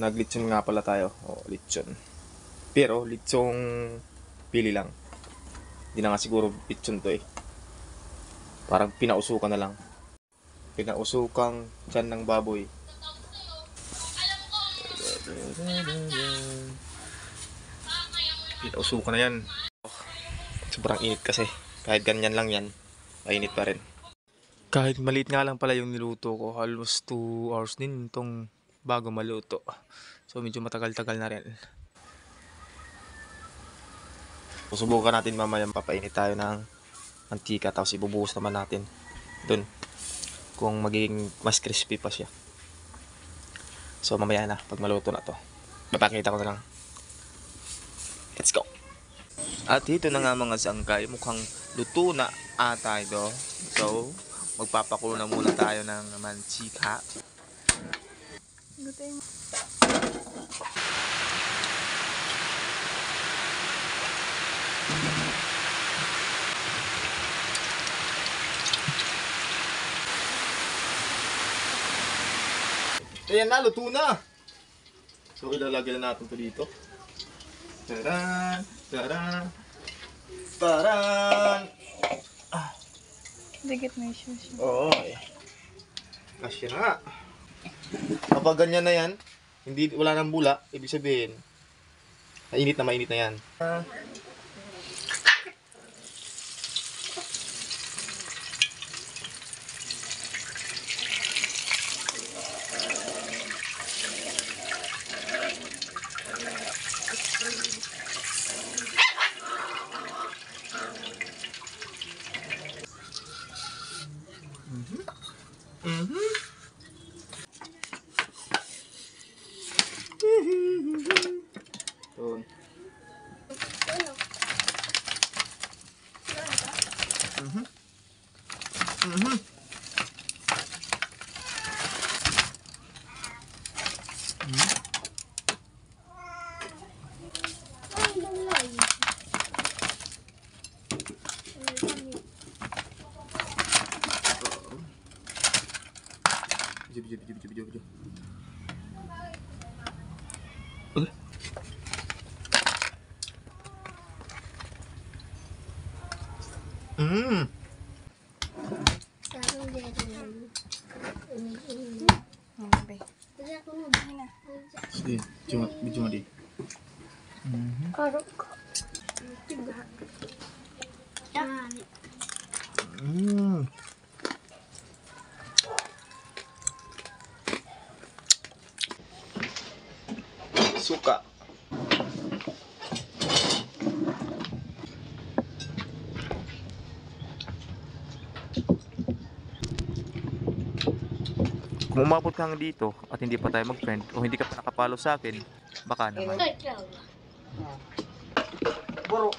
Naglitsyon nga pala tayo. O, litsyon. Pero, litsong pili lang. Hindi na nga siguro litsyon to eh. Parang pinausukan na lang. Pinausukang tiyan ng baboy. Pinausukan na yan. Sobrang init kasi. Kahit ganyan lang yan, mainit pa rin. Kahit maliit nga lang pala yung niluto ko, halos 2 hours din itong bago maluto. So medyo matagal-tagal na rin. Susubukan natin mamaya, papainit tayo ng mantika, tapos ibubuhos naman natin dun kung magiging mas crispy pa siya. So mamaya na, pag maluto na to, papakita ko na lang. Let's go! At dito na nga mga sangkay, mukhang luto na ata ito. So magpapakulo na muna tayo ng mantika. Ayan na, luto na! So ilalagay na natin ito dito. Taran! Taran! Taran! Dikit na siya. Oo eh. Kasya na. Kapag ganyan na yan, hindi, wala nang bula, ibig sabihin, mainit na yan. Doon. Video. Okay. Sige, video mo di. Suka. Kung umabot ka dito at hindi pa tayo mag-friend o hindi ka pa nakapalo sa akin, baka naman. Bro.